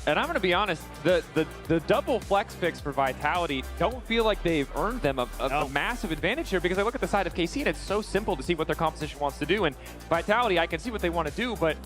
And I'm going to be honest, the double flex picks for Vitality don't feel like they've earned them a massive advantage here, because I look at the side of KC and it's so simple to see what their composition wants to do. And Vitality, I can see what they want to do, but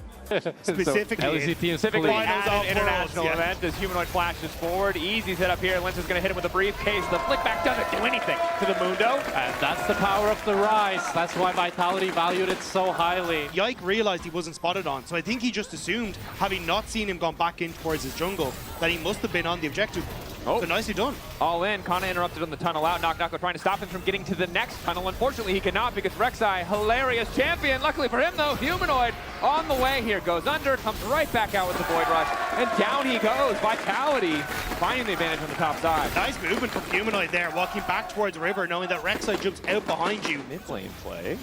specifically at an international event as Humanoid flashes forward. Easy setup here. Lyncas is going to hit him with a briefcase. The flick back doesn't do anything to the Mundo. And that's the power of the Ryze. That's why Vitality valued it so highly. Yike realized he wasn't spotted on, so I think he just assumed, having not seen him gone back in towards his jungle, that he must have been on the objective. Oh, so nicely done. All in. Canna interrupted on the tunnel out. Naak Nako trying to stop him from getting to the next tunnel. Unfortunately, he cannot, because Rek'Sai, hilarious champion. Luckily for him, though, Humanoid on the way here. Goes under, comes right back out with the Void Rush, and down he goes. Vitality finding the advantage on the top side. Nice movement from Humanoid there, walking back towards the river, knowing that Rek'Sai jumps out behind you. Mid lane play.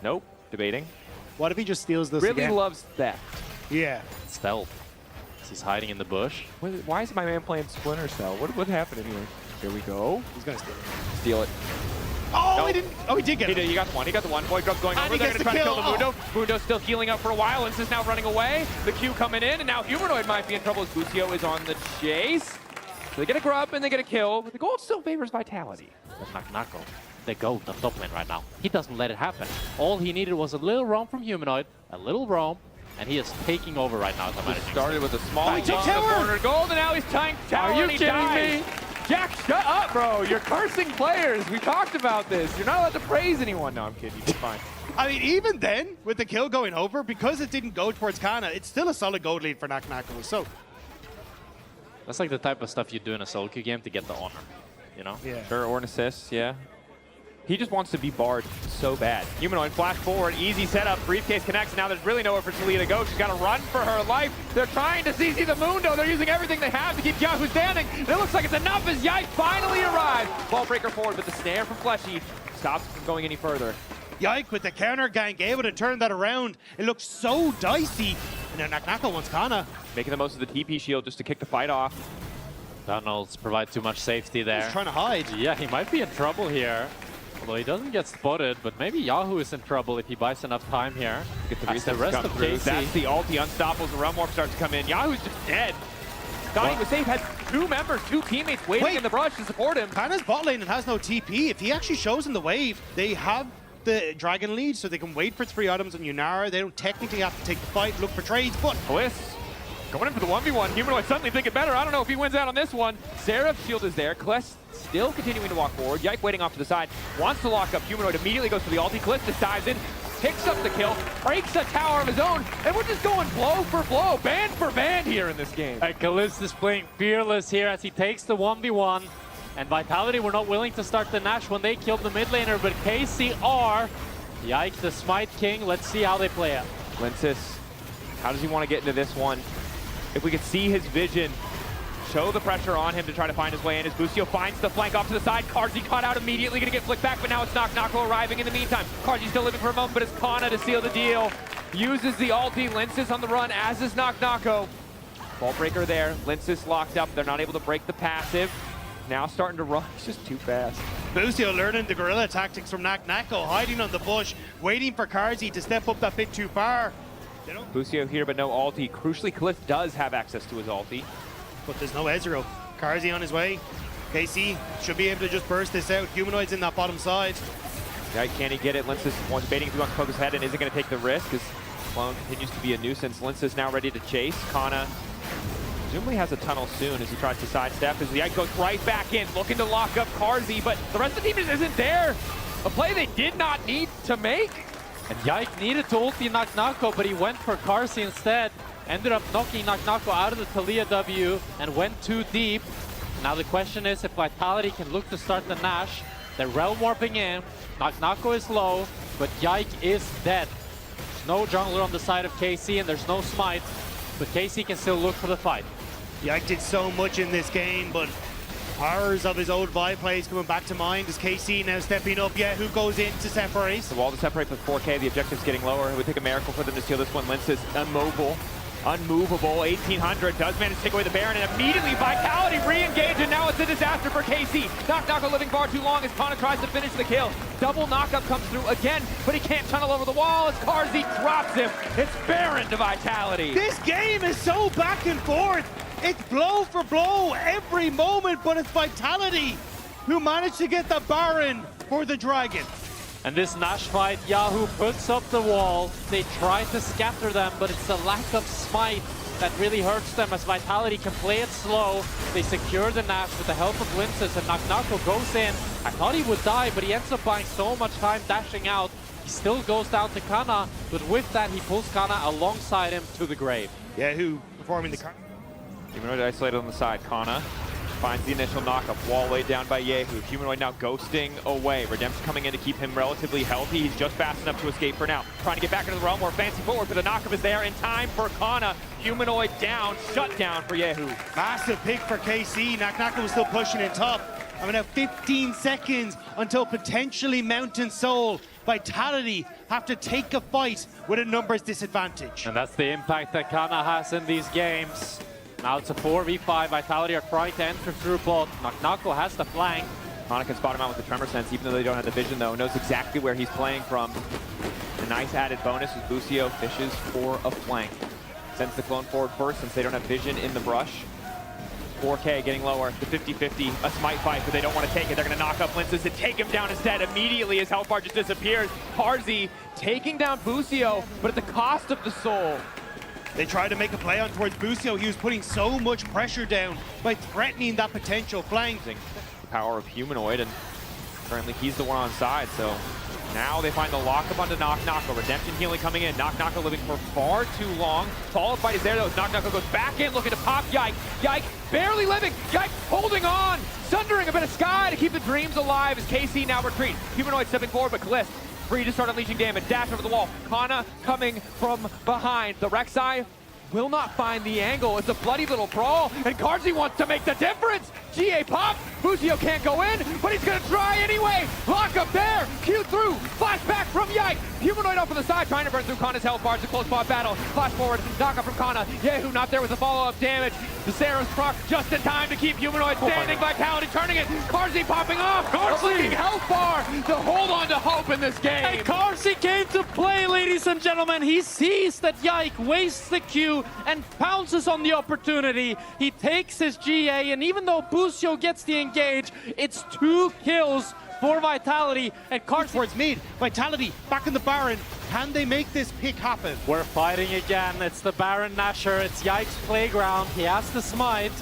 Nope. Debating. What if he just steals this really again? Loves theft. Yeah. Stealth. He's hiding in the bush. Why is my man playing Splinter Cell? What happened anyway? Here we go. He's gonna steal it. Steal it. Oh, nope. he didn't. Oh, he did get it. He got the one. He got the one. Void Grub's going and over. They're going to try to kill the Mundo. Oh. Mundo's still healing up for a while. Lyncas is now running away. The Q coming in, and now Humanoid might be in trouble as Busio is on the chase. So they get a grub and they get a kill, but the gold still favors Vitality. That's Naak Nako. They go to top lane right now. He doesn't let it happen. All he needed was a little roam from Humanoid, a little roam, and he is taking over right now. Started with a small he took tower. corner gold, and now he's tying tower. Are you kidding dies. me? Jack, shut up, bro. You're cursing players. We talked about this. You're not allowed to praise anyone. No, I'm kidding. You're fine. I mean, even then, with the kill going over, because it didn't go towards Canna, it's still a solid gold lead for Naak Nako. So that's like the type of stuff you do in a solo queue game to get the honor, you know? yeah. Sure, or an assist, yeah. He just wants to be barred so bad. Humanoid flash forward, easy setup, briefcase connects, and now there's really nowhere for Talia to go. She's got to run for her life. They're trying to CC the Mundo. They're using everything they have to keep kyeahoo standing. It looks like it's enough as Yike finally arrives. Ball breaker forward, but the snare from Fleshy stops him from going any further. Yike with the counter gank, able to turn that around. It looks so dicey. And now Naak Nako wants Canna. Making the most of the TP shield just to kick the fight off. Donalds provide too much safety there. He's trying to hide. Yeah, he might be in trouble here. Although he doesn't get spotted, but maybe kyeahoo is in trouble if he buys enough time here. Get the, as the rest of KC. That's the ulti unstoppable. The realm warp starts to come in. Yahoo's just dead. Thought he was safe. Had two members, two teammates waiting in the brush to support him. Canna's bot lane and has no TP. If he actually shows in the wave, they have the dragon lead, so they can wait for 3 items on Yunara. They don't technically have to take the fight, look for trades, but Caliste going in for the 1v1. Humanoid suddenly thinking better. I don't know if he wins out on this one. Seraph's shield is there. Caliste still continuing to walk forward. Yike waiting off to the side. Wants to lock up. Humanoid immediately goes for the ulti. Caliste just dives in, picks up the kill, breaks a tower of his own, and we're just going blow for blow, band for band here in this game. Caliste is playing fearless here as he takes the 1v1. And Vitality were not willing to start the Nash when they killed the mid laner, but KCR, Yike the Smite King. Let's see how they play it. Lyncas, how does he want to get into this one? If we could see his vision, show the pressure on him to try to find his way in as Busio finds the flank off to the side. Carzzy caught out immediately, going to get flicked back, but now it's Naak Nako arriving in the meantime. Carzzy still living for a moment, but it's Canna to seal the deal. Uses the ulti, Lyncas on the run, as is Naak Nako. Ball breaker there, Lyncas locked up. They're not able to break the passive. Now starting to run, he's just too fast. Busio learning the guerrilla tactics from Naak Nako, hiding on the bush, waiting for Carzzy to step up that bit too far. Busio here, but no ulti. Crucially, Caliste does have access to his ulti. But there's no Ezreal. Carzzy on his way. KC should be able to just burst this out. Humanoid's in that bottom side. Right, can he get it? Lyncas wants baiting if he wants to poke his head and isn't going to take the risk as Clone continues to be a nuisance. Lyncas now ready to chase. Canna presumably has a tunnel soon as he tries to sidestep as the Yike goes right back in, looking to lock up Carzzy, but the rest of the team just isn't there. A play they did not need to make. And Yike needed to ulti Naak Nako, but he went for Carzzy instead. Ended up knocking Naak Nako out of the Talia W and went too deep. Now the question is if Vitality can look to start the Nash. They're realm warping in. Naak Nako is low, but Yike is dead. There's no jungler on the side of KC and there's no smite, but KC can still look for the fight. Yike did so much in this game, but horrors of his old vibe plays coming back to mind as KC now stepping up. Yeah, who goes in to separate? The wall to separate with 4K, the objective's getting lower. It would take a miracle for them to steal this one. Lyncas immobile, unmovable. 1800 does manage to take away the Baron, and immediately Vitality re-engage, and now it's a disaster for KC. Naak Nako living far too long as Canna tries to finish the kill. Double knockup comes through again, but he can't tunnel over the wall as Carzzy drops him. It's Baron to Vitality. This game is so back and forth. It's blow for blow every moment, but it's Vitality who managed to get the Baron for the Dragon. And this Nash fight, kyeahoo puts up the wall. They try to scatter them, but it's the lack of smite that really hurts them as Vitality can play it slow. They secure the Nash with the help of Lyncas, and Naak Nako goes in. I thought he would die, but he ends up buying so much time dashing out. He still goes down to Canna, but with that he pulls Canna alongside him to the grave. Yahoo performing the... Humanoid isolated on the side. Canna finds the initial knockup. Wall laid down by Yahoo. Humanoid now ghosting away. Redemption coming in to keep him relatively healthy. He's just fast enough to escape for now. Trying to get back into the realm. More fancy footwork, but the knockup is there in time for Canna. Humanoid down. Shut down for Yahoo. Massive pick for KC. Naak Nako was still pushing in top. I mean, now 15 seconds until potentially Mountain Soul. Vitality have to take a fight with a numbers disadvantage. And that's the impact that Canna has in these games. Now it's a 4v5. Vitality are trying to enter through bot. Naak Nako has the flank. Canna can spot him out with the Tremor Sense, even though they don't have the vision, though. Knows exactly where he's playing from. A nice added bonus is Busio fishes for a flank. Sends the clone forward first since they don't have vision in the brush. 4K getting lower, the 50-50, a smite fight, but they don't want to take it. They're going to knock up Lyncas and take him down instead immediately as health bar just disappears. Carzzy taking down Busio, but at the cost of the soul. They tried to make a play on towards Busio. He was putting so much pressure down by threatening that potential flank. The power of Humanoid, and currently he's the one on side, so now they find the lockup onto Naak Nako. Redemption healing coming in. Naak Nako living for far too long. Solid fight is there though. Naak Nako goes back in looking to pop Yike. Yike barely living. Yike holding on. Sundering a bit of sky to keep the dreams alive as KC now retreat. Humanoid stepping forward, but Caliste free to start unleashing damage. Dash over the wall. Canna coming from behind. The Rek'Sai will not find the angle. It's a bloody little brawl, and Carzzy wants to make the difference. GA pop. Busio can't go in, but he's going to try anyway. Lock up there. Q through. Flashback from Yike. Humanoid off on the side, trying to burn through Canna's health bars. A close spot battle. Flash forward. Knock up from Canna. Yahoo not there with the follow-up damage. The Sarah's proc just in time to keep Humanoid standing. Vitality turning it. Carzzy popping off. Carzzy health bar to hold on to hope in this game. And Carzzy came to play, ladies and gentlemen. He sees that Yike wastes the Q and pounces on the opportunity. He takes his GA, and even though Busio gets the engage, it's 2 kills for Vitality, and Carzzy Towards mid. Vitality back in the Baron. Can they make this pick happen? We're fighting again. It's the Baron Nasher. It's Yike's playground. He has the smite.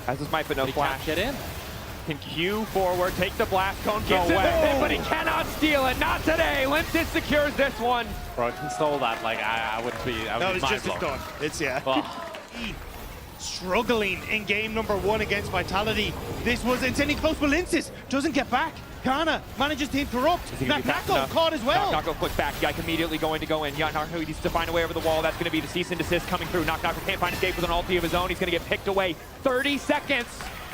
Has the smite, but no He flash. can't get in. Can Q forward, take the blast cone, gives it way. but he cannot steal it. Not today. Lyncas secures this one. Bro, I can stole that. Like, I would be. No, it's just mind blown. done. It's, yeah. Oh. Struggling in game number 1 against Vitality. This was insanely close, but Lyncas doesn't get back. Canna manages to interrupt. Naak Nako caught as well. Naak Nako clicks back. Yike immediately going to go in. Naak Nako needs to find a way over the wall. That's going to be the cease and desist coming through. Naak Nako can't find escape with an ulti of his own. He's going to get picked away. 30 seconds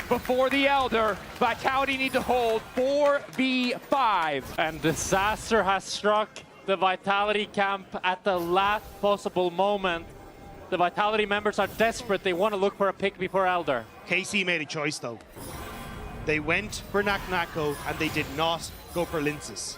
before the Elder. Vitality need to hold 4v5. And disaster has struck the Vitality camp at the last possible moment. The Vitality members are desperate. They want to look for a pick before Elder. KC made a choice though. They went for Naak Nako and they did not go for Lyncas.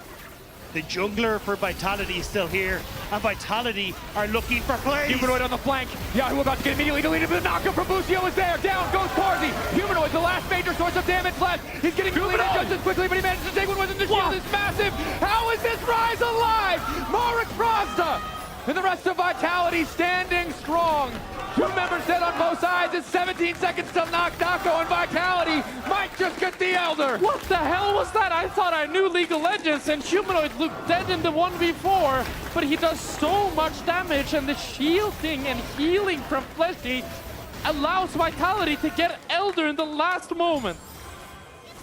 The jungler for Vitality is still here, and Vitality are looking for plays. Humanoid on the flank. Yahoo about to get immediately deleted, but the knockup from Busio is there. Down goes Carzzy. Humanoid, the last major source of damage left. He's getting deleted just as quickly, but he manages to take one with him. The shield is massive. How is this Ryze alive? Marek Frazda and the rest of Vitality standing strong. 2 members dead on both sides. It's 17 seconds till Naak Nako, and Vitality might just get the Elder. What the hell was that? I thought I knew League of Legends, and Humanoid looked dead in the 1v4, but he does so much damage, and the shielding and healing from Fleshy allows Vitality to get Elder in the last moment.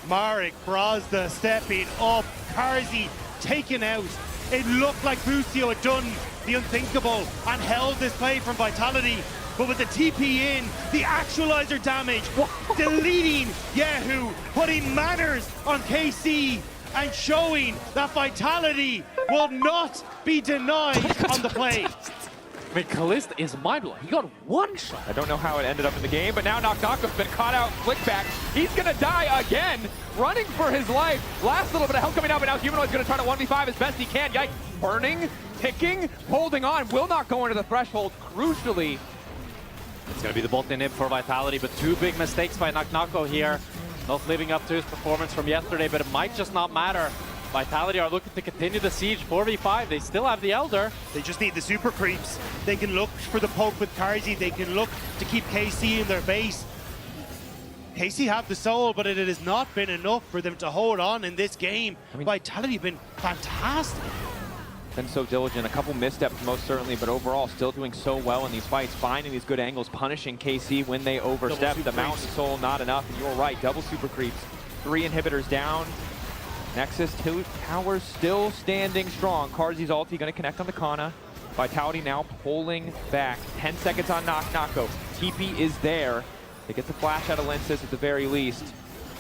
Marek Frazda stepping up. Carzzy taken out. It looked like Busio had done the unthinkable and held this play from Vitality. But with the TP in, the actualizer damage, deleting Yahoo, putting manners on KC, and showing that Vitality will not be denied on the play. I mean, Caliste is mind-blowing. He got 1 shot. I don't know how it ended up in the game, but now Naak Nako's been caught out, flick back. He's gonna die again, running for his life. Last little bit of help coming out, but now Humanoid's gonna try to 1v5 as best he can. Yike, burning, ticking, holding on, will not go into the threshold, crucially. It's going to be the bot inhib for Vitality, but two big mistakes by Naak Nako here. Not living up to his performance from yesterday, but it might just not matter. Vitality are looking to continue the siege 4v5. They still have the Elder. They just need the super creeps. They can look for the poke with Carzzy. They can look to keep KC in their base. KC have the soul, but it has not been enough for them to hold on in this game. Vitality have been fantastic. Been so diligent, a couple missteps most certainly, but overall still doing so well in these fights, finding these good angles, punishing KC when they overstep. The Mountain Soul not enough, and you're right, double super creeps. 3 inhibitors down. Nexus 2 towers still standing strong. Carzzy's ulti gonna connect on the Canna. Vitality now pulling back. 10 seconds on Naak Nako. TP is there. They get the flash out of Lyncas at the very least.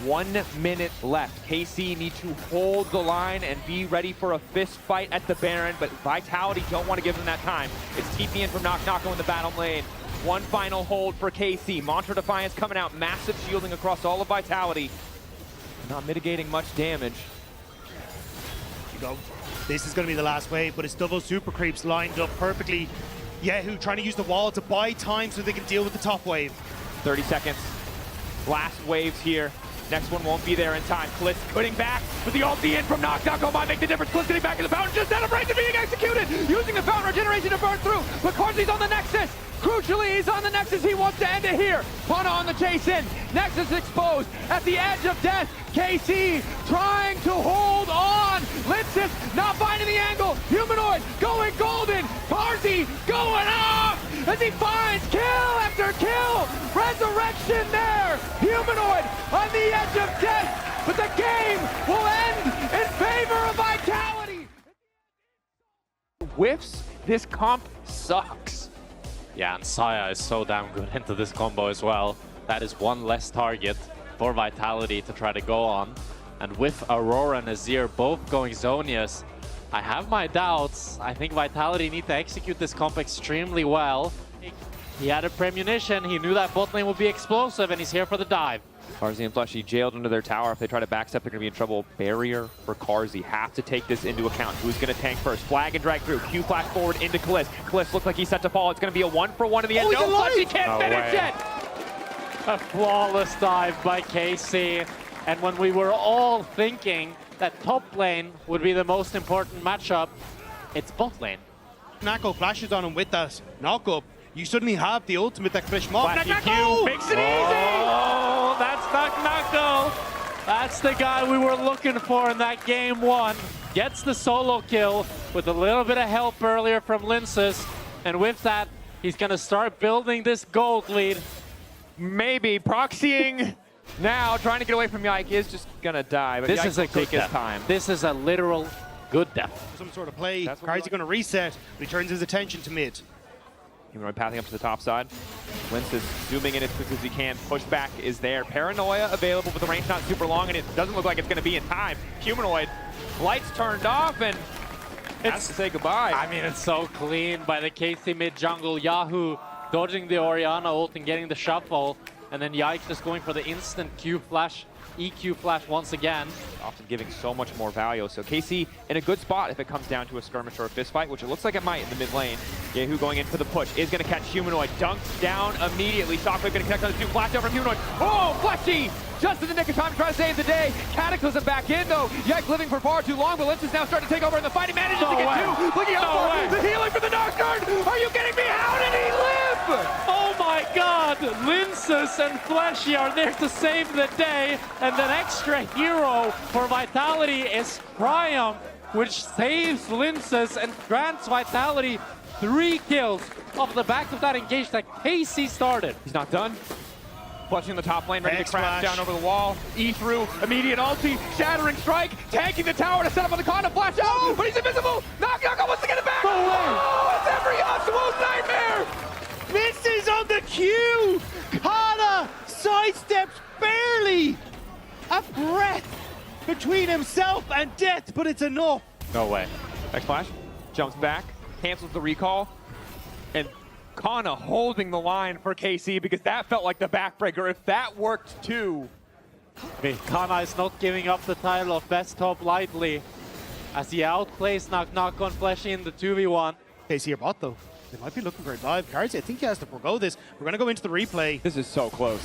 1 minute left. KC need to hold the line and be ready for a fist fight at the Baron, but Vitality don't want to give them that time. It's TP in from Naak Nako in the battle lane. One final hold for KC. Mantra Defiance coming out, massive shielding across all of Vitality. Not mitigating much damage. This is going to be the last wave, but it's double super creeps lined up perfectly. Yahoo trying to use the wall to buy time so they can deal with the top wave. 30 seconds. Last waves here. Next one won't be there in time. Caliste putting back with the ulti in from Naak Nako might make the difference. Caliste getting back in the fountain just out of range of being executed. Using the fountain regeneration to burn through. But Carzzy's on the Nexus. Crucially, he's on the Nexus. He wants to end it here. Canna on the chase in. Nexus exposed at the edge of death. KC trying to hold on. Lyncas not finding the angle. Humanoid going golden. Carzzy going off as he finds kill after kill. Resurrection there. Humanoid on the edge of death. But the game will end in favor of Vitality. Whiffs. This comp sucks. Yeah, and Saya is so damn good into this combo as well. That is one less target for Vitality to try to go on. And with Aurora and Azir both going Zonius, I have my doubts. I think Vitality need to execute this comp extremely well. He had a premonition, he knew that bot lane would be explosive, and he's here for the dive. Carzzy and Fleshy jailed under their tower. If they try to backstep, they're going to be in trouble. Barrier for Carzzy. Have to take this into account. Who's going to tank first? Flag and drag through. Q flash forward into Caliste. Caliste looks like he's set to fall. It's going to be a 1-for-1 in the end. No, Fleshy can't finish it! A flawless dive by KC. And when we were all thinking that top lane would be the most important matchup, it's bot lane. Nako flashes on him with that knock-up. You suddenly have the ultimate that can finish him off. Flashy Q makes it easy! Oh, that's Naak Nako. That's the guy we were looking for in that game 1. Gets the solo kill with a little bit of help earlier from Lyncas. And with that, he's going to start building this gold lead. Maybe proxying now, trying to get away from Yike is just gonna die. But This Yike is a will good take his death. time. This is a literal good death. Some sort of play. That's what we Carzzy going to reset, but he turns his attention to mid. Humanoid pathing up to the top side. Lyncas zooming in as quick as he can. Pushback is there. Paranoia available, but the range not super long, and it doesn't look like it's gonna be in time. Humanoid, lights turned off, and has to say goodbye. I mean, it's so clean by the KC mid jungle. Yahoo dodging the Orianna ult and getting the shuffle. And then Yike just going for the instant Q flash, EQ flash once again. Often giving so much more value. So KC in a good spot if it comes down to a skirmish or a fist fight, which it looks like it might in the mid lane. Yahoo going in for the push is going to catch Humanoid. Dunked down immediately. Shockwave going to connect on the two. Flash out from Humanoid. Oh, Fleshy! Just in the nick of time to try to save the day. Cataclysm back in though. Yike living for far too long, but Lyncas now starting to take over in the fight. He manages to get two. Looking out for the healing for the Nocturne. Are you kidding me? How did he live? Oh my god! Lyncas and Fleshy are there to save the day. And an extra hero for Vitality is Triumph, which saves Lyncas and grants Vitality 3 kills off the back of that engage that KC started. He's not done. Flushing the top lane, ready to crash X-Flash down over the wall. E through, immediate ulti, shattering strike, tanking the tower to set up on the Canna, flash out, but he's invisible! Naak Nako wants to get it back! No way. Oh, it's every Yasuo's nightmare! Misses on the Q! Canna sidesteps barely! A breath between himself and death, but it's enough. No way. X-Flash jumps back, cancels the recall, and Canna holding the line for KC because that felt like the backbreaker. If that worked too. I mean, Canna is not giving up the title of best top lightly as he outplays Naak Nako and Fleshy in the 2v1. KC your bot though. They might be looking for it live. Carzzy, I think he has to forego this. We're going to go into the replay. This is so close.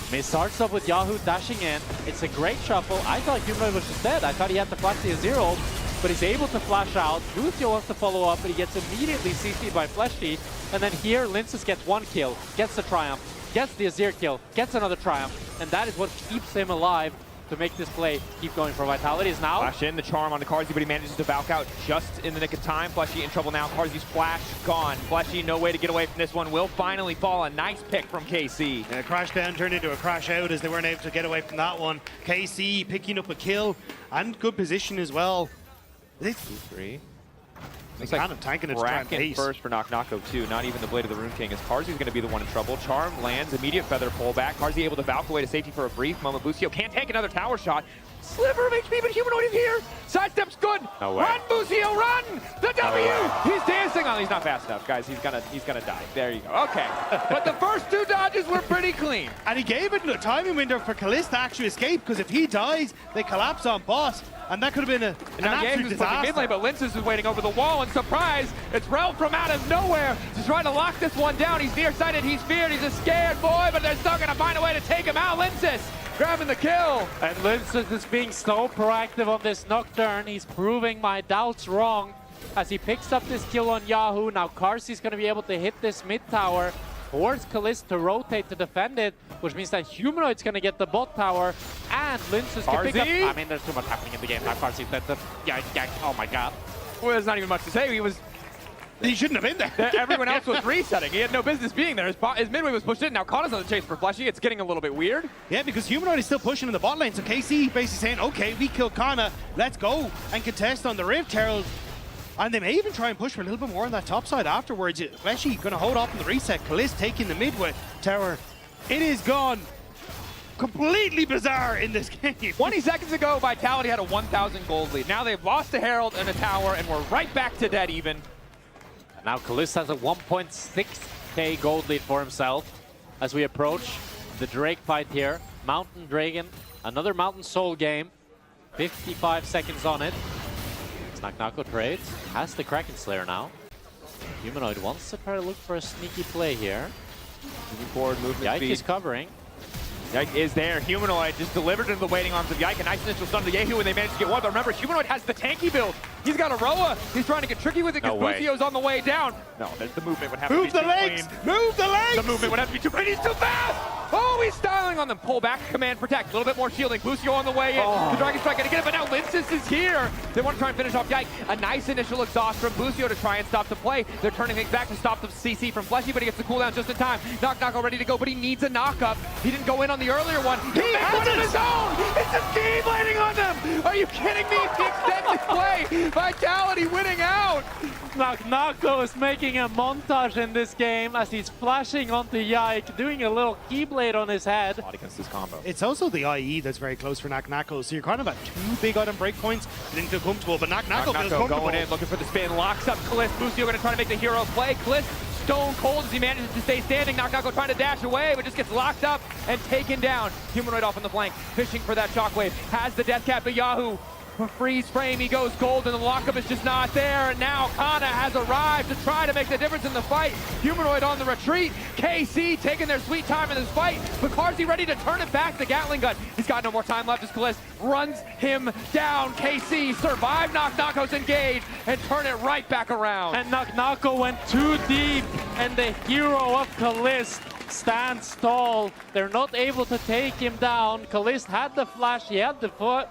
I mean, it starts off with kyeahoo dashing in. It's a great shuffle. I thought Humanoid was just dead. I thought he had to flash the Ezreal, but he's able to flash out. Busio wants to follow up, but he gets immediately CC'd by Fleshy. And then here, Lyncas gets one kill, gets the Triumph, gets the Azir kill, gets another Triumph, and that is what keeps him alive to make this play keep going for Vitality. Is now Flash in, the charm on the Carzzy, but he manages to Valk out just in the nick of time. Fleshy in trouble now. Carzzy's flash gone. Fleshy, no way to get away from this one. Will finally fall. A nice pick from KC. And a crash down turned into a crash out as they weren't able to get away from that one. KC picking up a kill and good position as well. This 2-3. Looks kind of tanking it to try and Kraken pace. first for Naak Nako too. Not even the Blade of the Rune King, as Carzzy's going to be the one in trouble. Charm lands, immediate feather pullback. Carzzy able to Valk away to safety for a brief moment. Busio can't take another tower shot. Sliver of HP, but Humanoid is here. Sidestep's good. No way. Run, Busio, run! The W! He's dancing on. He's not fast enough, guys. He's gonna die. There you go. Okay. But the first two dodges were pretty clean. And he gave it a timing window for Caliste to actually escape, because if he dies, they collapse on bot. And that could have been an Now absolute Yehu's pushing mid disaster. lane, but Lyncas is waiting over the wall, and surprise, it's Rel from out of nowhere to try to lock this one down. He's nearsighted, he's feared, he's a scared boy, but they're still gonna find a way to take him out. Lyncas grabbing the kill. And Lyncas is being so proactive on this Nocturne. He's proving my doubts wrong as he picks up this kill on kyeahoo. Now Carzzy's going to be able to hit this mid tower, force Caliste to rotate to defend it, which means that Humanoid's going to get the bot tower, and Lyncas can pick up... I mean, there's too much happening in the game now. Carzzy, yeah, oh my god. Well, there's not even much to say. He shouldn't have been there. Everyone else was resetting. He had no business being there. His midway was pushed in. Now Canna's on the chase for Fleshy. It's getting a little bit weird. Yeah, because Humanoid is still pushing in the bot lane, so KC basically saying, okay, we killed Canna, let's go and contest on the Rift Herald. And they may even try and push for a little bit more on that top side afterwards. Fleshy going to hold off on the reset. Caliste taking the midway tower. It is gone completely bizarre in this game. 20 seconds ago, Vitality had a 1,000 gold lead. Now they've lost a Herald and a tower, and we're right back to dead even. And now Caliste has a 1.6k gold lead for himself as we approach the Drake fight here. Mountain Dragon, another Mountain Soul game. 55 seconds on it. Naak Nako trades, has the Kraken Slayer now. Humanoid wants to try to look for a sneaky play here. Moving forward, movement Yike speed. is covering. Yike is there. Humanoid just delivered into the waiting arms of Yike. A nice initial stun to Yahoo, and they managed to get one. But remember, Humanoid has the tanky build. He's got a Roa. He's trying to get tricky with it because Busio's on the way down. No, the movement would have to be too clean. Move the legs! The movement would have to be too clean. He's too fast! Oh, he's styling on them. Pull back, command, protect. A little bit more shielding. Busio on the way in. The Dragon Strike gonna get it, but now Lyncas is here. They want to try and finish off Yike. A nice initial exhaust from Busio to try and stop the play. They're turning things back to stop the CC from Fleshy, but he gets the cooldown just in time. Naak Nako ready to go, but he needs a knock-up. He didn't go in on the earlier one. He has it! His own! It's a scheme landing on them! Are you kidding me? He extends his play. Vitality winning out. Naak Nako is making a montage in this game as he's flashing onto Yike, doing a little keyblade on his head. A lot against this combo. It's also the IE that's very close for Naak Nako, so you're kind of at two big item breakpoints. Didn't feel comfortable, but Naak Nako feels comfortable. Going in, looking for the spin, locks up Caliste. Busio going to try to make the hero play. Caliste stone cold as he manages to stay standing. Naak Nako trying to dash away, but just gets locked up and taken down. Humanoid off on the flank, fishing for that shockwave. Has the death cap, but Yahoo freeze frame, he goes gold, and the lockup is just not there. And now Canna has arrived to try to make the difference in the fight. Humanoid on the retreat. KC taking their sweet time in this fight, but Carzzy ready to turn it back. The Gatling gun. He's got no more time left as Caliste runs him down. KC survived Naak Nako's engage and turn it right back around. And Naak Nako went too deep, and the hero of Caliste stands tall. They're not able to take him down. Caliste had the flash, he had the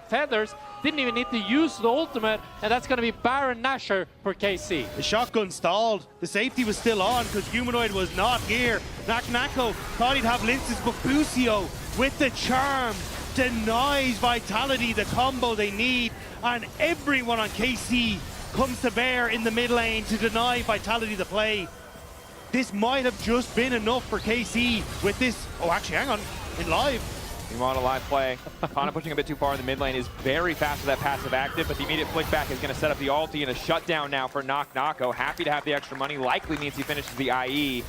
feathers, didn't even need to use the ultimate, and that's going to be Baron Nashor for KC. The shotgun stalled. The safety was still on because Humanoid was not here. Naak Nako thought he'd have Lyncas, but Busio with the charm denies Vitality the combo they need, and everyone on KC comes to bear in the mid lane to deny Vitality the play. This might have just been enough for KC with this. Oh, actually, hang on. In live. You want a live play. Canna pushing a bit too far in the mid lane is very fast with that passive active, but the immediate flick back is going to set up the ulti and a shutdown now for Naak Nako. Happy to have the extra money. Likely means he finishes the IE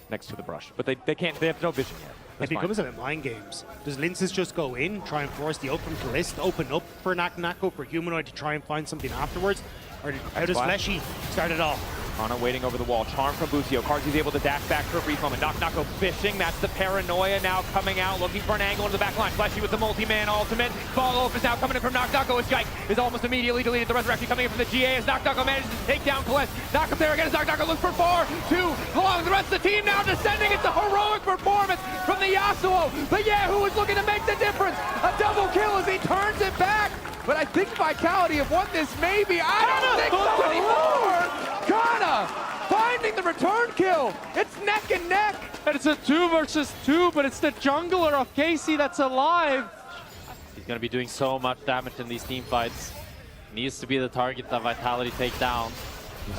next to the brush, but they can't. They have no vision yet. That's it becomes about mind games. Does Lyncas just go in, try and force the open Caliste, open up for Naak Nako, for Humanoid to try and find something afterwards? Or how does Fleshy start it off? Canna waiting over the wall. Charm from Busio. Carzzy's able to dash back for a brief moment. Naak Nako fishing. That's the paranoia now coming out, looking for an angle into the back line. Fleshy with the multi-man ultimate. Follow-up is now coming in from Naak Nako. His Yike is almost immediately deleted. The resurrection coming in from the GA as Naak Nako manages to take down Caliste. Knock up there again as Naak Nako looks for 4-2. Along with the rest of the team now descending. It's a heroic performance from the Yasuo. The kyeahoo is looking to make the difference. A double kill as he turns it back. But I think Vitality have won this maybe. I don't think so anymore. Canna finding the return kill. It's neck and neck. And it's a 2 versus 2, but it's the jungler of Casey that's alive. He's going to be doing so much damage in these team fights. Needs to be the target that Vitality take down.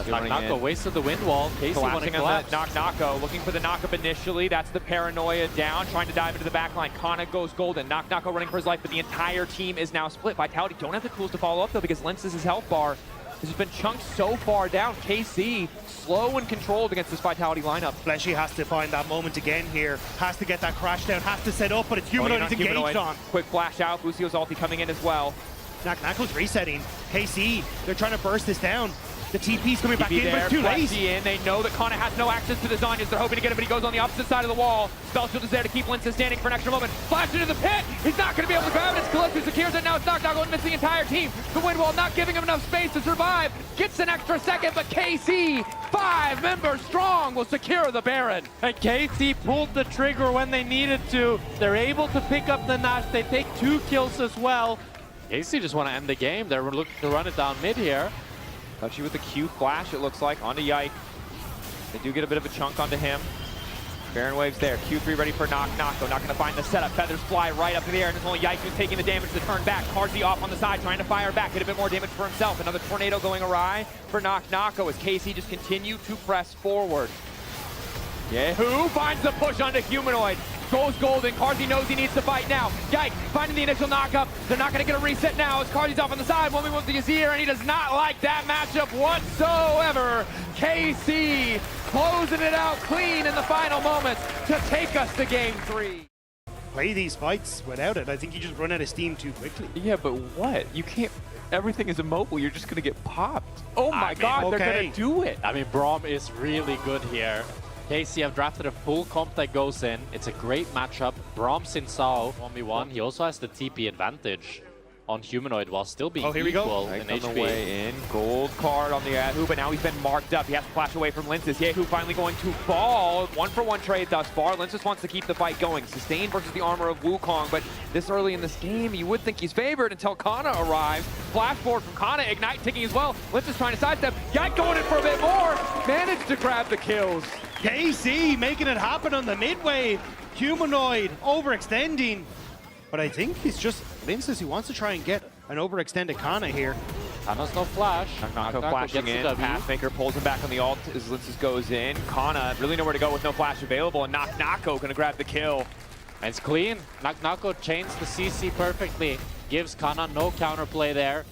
Naak Nako wasted the wind wall. Casey want to collapse. Naak Nako looking for the knock-up initially. That's the paranoia down, trying to dive into the backline. Canna goes golden. Naak Nako running for his life, but the entire team is now split. Vitality don't have the tools to follow up though because Lyncas' health bar has been chunked so far down. KC slow and controlled against this Vitality lineup. Fleshy has to find that moment again here. Has to get that crash down. Has to set up, but it's Humanoid he's engaged on. Quick flash out. Busio's ulti coming in as well. Naak Nako's resetting. KC, they're trying to burst this down. The TP's coming back in, but it's too late. In. They know that Canna has no access to the Zanyas. They're hoping to get him, but he goes on the opposite side of the wall. Spell shield is there to keep Lyncas standing for an extra moment. Flash into the pit. He's not going to be able to grab it. It's Caliste who secures it. Now it's Naak Nako and missing the entire team. The wind wall not giving him enough space to survive. Gets an extra second, but KC, 5 members strong, will secure the Baron. And KC pulled the trigger when they needed to. They're able to pick up the Nash. They take 2 kills as well. KC just want to end the game. They're looking to run it down mid here. Touchy with the Q flash, it looks like, onto Yike. They do get a bit of a chunk onto him. Baron waves there. Q3 ready for Naak Nako. Not going to find the setup. Feathers fly right up in the air, and it's only Yike who's taking the damage to turn back. Carzzy off on the side, trying to fire back. Get a bit more damage for himself. Another tornado going awry for Naak Nako as KC just continue to press forward. kyeahoo finds the push onto Humanoid. Goes golden. Carzzy knows he needs to fight now. Yike finding the initial knockup. They're not going to get a reset now as Carzzy's off on the side. 1v1 with the Azir, and he does not like that matchup whatsoever. KC closing it out clean in the final moments to take us to game 3. Play these fights without it. I think you just run out of steam too quickly. Yeah, but what? You can't. Everything is immobile. You're just going to get popped. Oh my God, okay. They're going to do it. I mean, Braum is really good here. KC have drafted a full comp that goes in. It's a great matchup. Braum Sin Sao 1v1. He also has the TP advantage on Humanoid while still being equal in on HP. the way in. Gold card on the kyeahoo, but now he's been marked up. He has to flash away from Lyncas. kyeahoo finally going to fall. 1-for-1 trade thus far. Lyncas wants to keep the fight going. Sustain versus the armor of Wukong, but this early in this game, you would think he's favored until Canna arrives. Flash forward from Canna, Ignite ticking as well. Lyncas trying to sidestep. Yike going in for a bit more. Managed to grab the kills. KC making it happen on the mid-wave. Humanoid overextending. But I think he's just Lyncas who wants to try and get an overextended Canna here. Canna's no flash. Naak Nako flashing in. Pathmaker pulls him back on the ult as Lyncas goes in. Canna really nowhere to go with no flash available, and Naak Nako gonna grab the kill. And it's clean. Naak Nako chains the CC perfectly. Gives Canna no counterplay there.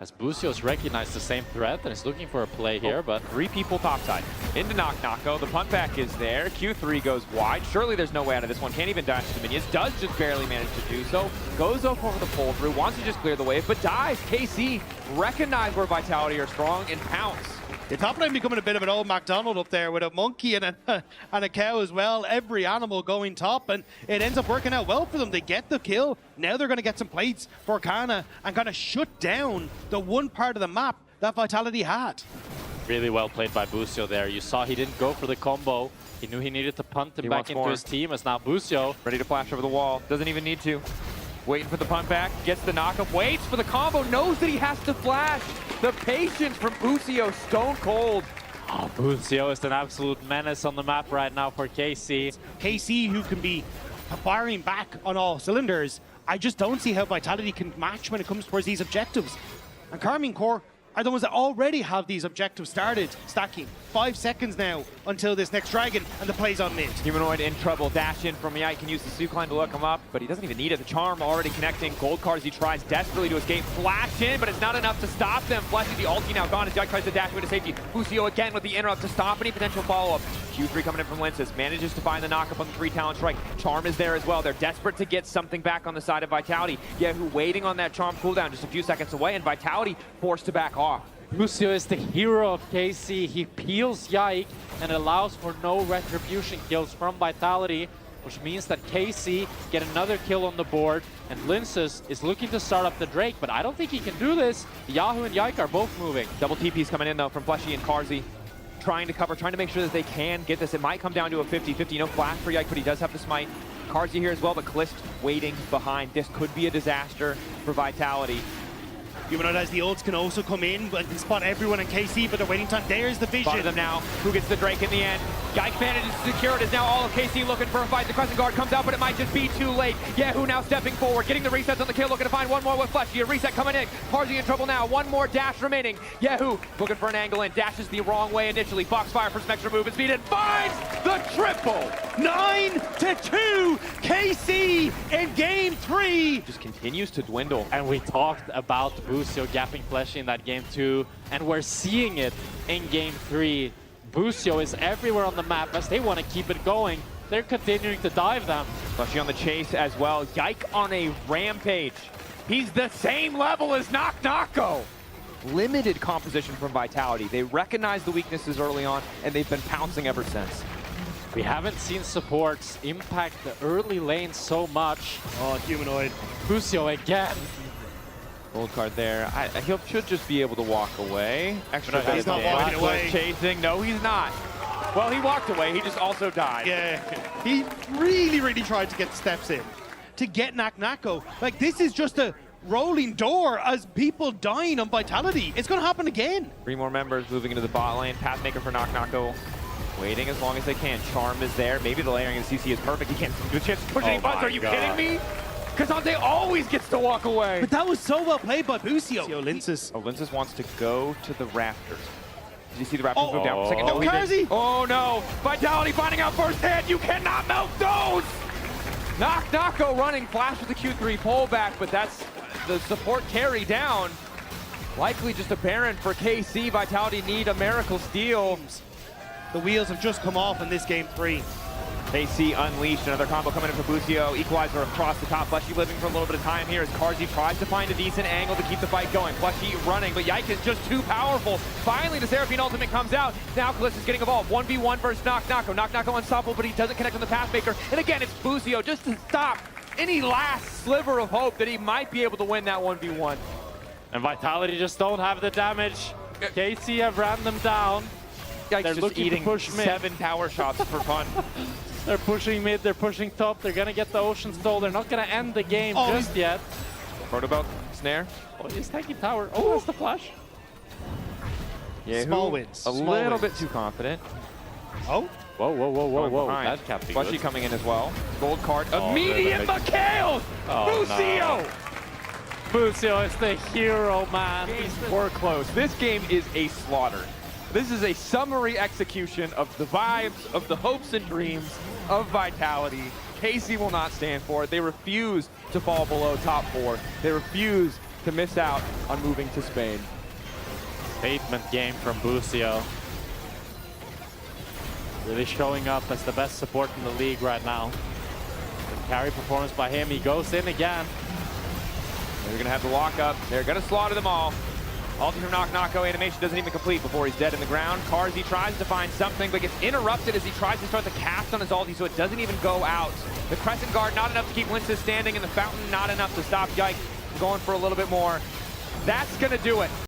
As Busio's recognized the same threat and is looking for a play here, but 3 people topside. Into Naak Nako, the punt back is there. Q3 goes wide. Surely there's no way out of this one. Can't even dash to the minions. Does just barely manage to do so. Goes up over the pull through, wants to just clear the wave, but dies. KC recognize where Vitality are strong and pounce. The top lane becoming a bit of an old McDonald up there with a monkey and a cow as well. Every animal going top, and it ends up working out well for them. They get the kill. Now they're going to get some plates for Canna and kind of shut down the one part of the map that Vitality had. really well played by Busio there. You saw he didn't go for the combo. He knew he needed to punt him back into his team as now Busio. Ready to flash over the wall. Doesn't even need to. Waiting for the punt back, gets the knockup, waits for the combo, knows that he has to flash. The patience from Busio, stone cold. Oh, Busio is an absolute menace on the map right now for KC. KC, who can be firing back on all cylinders. I just don't see how Vitality can match when it comes towards these objectives. And Karmine Corp are the ones that already have these objectives started stacking. 5 seconds now until this next dragon, and the play's on mid. Humanoid in trouble. Dash in from Yike, can use the Sucline to look him up, but he doesn't even need it. The charm already connecting. Gold Carzzy tries desperately to escape. Flash in, but it's not enough to stop them. Fleshy, the ulti now gone as Yike tries to dash away to safety. Busio again with the interrupt to stop any potential follow-up. Q3 coming in from Lyncas. Manages to find the knockup on the 3 talent strike. Charm is there as well. They're desperate to get something back on the side of Vitality. kyeahoo waiting on that charm cooldown just a few seconds away, and Vitality forced to back off. Busio is the hero of KC. He peels Yike and allows for no retribution kills from Vitality, which means that KC get another kill on the board, and Lyncas is looking to start up the Drake, but I don't think he can do this. kyeahoo and Yike are both moving. Double TP's coming in though from Fleshy and Carzzy. Trying to cover, trying to make sure that they can get this. It might come down to a 50-50. No flash for Yike, but he does have the smite. Carzzy here as well, but Caliste waiting behind. This could be a disaster for Vitality. Humanoid as the ults can also come in and can spot everyone in KC, but they're waiting time. There's the vision. Spotted them now. Who gets the Drake in the end? Yike manages to secure it. Is now all of KC looking for a fight. The Crescent Guard comes out, but it might just be too late. kyeahoo now stepping forward, getting the resets on the kill, looking to find one more with Fleshy. A reset coming in. Carzzy in trouble now. One more dash remaining. kyeahoo looking for an angle in. Dashes the wrong way initially. Foxfire for some extra movement speed and finds the triple. 9-2 KC in game 3. Just continues to dwindle. And we talked about Busio gapping Fleshy in that game 2, and we're seeing it in game 3. Busio is everywhere on the map as they want to keep it going. They're continuing to dive them. Fleshy on the chase as well. Yike on a rampage. He's the same level as Naak Nako. Limited composition from Vitality. They recognized the weaknesses early on, and they've been pouncing ever since. We haven't seen supports impact the early lane so much. Oh, Humanoid. Busio again. Gold card there. He should just be able to walk away. Extra No, he's not walking away. Chasing. No, he's not. Well, he walked away. He just also died. Yeah, he really tried to get steps in to get Naak Nako. Like, this is just a rolling door as people dying on Vitality. It's going to happen again. 3 more members moving into the bot lane. Pathmaker for Naak Nako. Waiting as long as they can. Charm is there. Maybe the layering of CC is perfect. He can't do a chance to push any buttons. Are you kidding me? Kazante always gets to walk away. But that was so well played by Busio. Lyncas. Oh, Lyncas wants to go to the rafters. Did you see the rafters move down for a second? No, he Carzzy. didn't. Oh no! Vitality finding out firsthand. You cannot melt those. Naak Nako running flash with the Q3 pullback, but that's the support carry down. Likely just a Baron for KC. Vitality need a miracle steal. The wheels have just come off in this game 3. KC unleashed, another combo coming in for Busio. Equalizer across the top. Fleshy living for a little bit of time here as Carzzy tries to find a decent angle to keep the fight going. Fleshy running, but Yike is just too powerful. Finally, the Seraphine ultimate comes out. Now Caliste is getting involved. 1v1 versus Naak Nako. Naak Nako unstoppable, but he doesn't connect on the Pathmaker. And again, it's Busio just to stop any last sliver of hope that he might be able to win that 1v1. And Vitality just don't have the damage. KC have ran them down. Yike's They're just looking eating to push mid. 7 tower shots for fun. They're pushing mid, they're pushing top, they're gonna get the Ocean Stole. They're not gonna end the game just yet. Protobelt, snare. Oh, he's taking tower. Oh, that's the flash. Yeah, Small wins. A Small little wins. bit too confident. Oh, Whoa. Behind. That can't be Fleshy good. coming in as well. Gold card. Oh, Immediate there's a McHale! Oh, Busio! Busio is the hero, man. We're close. This game is a slaughter. This is a summary execution of the vibes, of the hopes and dreams of Vitality. KC will not stand for it. They refuse to fall below top 4. They refuse to miss out on moving to Spain. Statement game from Busio. Really showing up as the best support in the league right now. The carry performance by him. He goes in again. They're going to have the lockup. They're going to slaughter them all. Ulti from Naak Nako. Animation doesn't even complete before he's dead in the ground. Carzzy tries to find something, but gets interrupted as he tries to start the cast on his ulti, so it doesn't even go out. The Crescent Guard not enough to keep Lyncas standing, and the Fountain not enough to stop Yike from going for a little bit more. That's going to do it.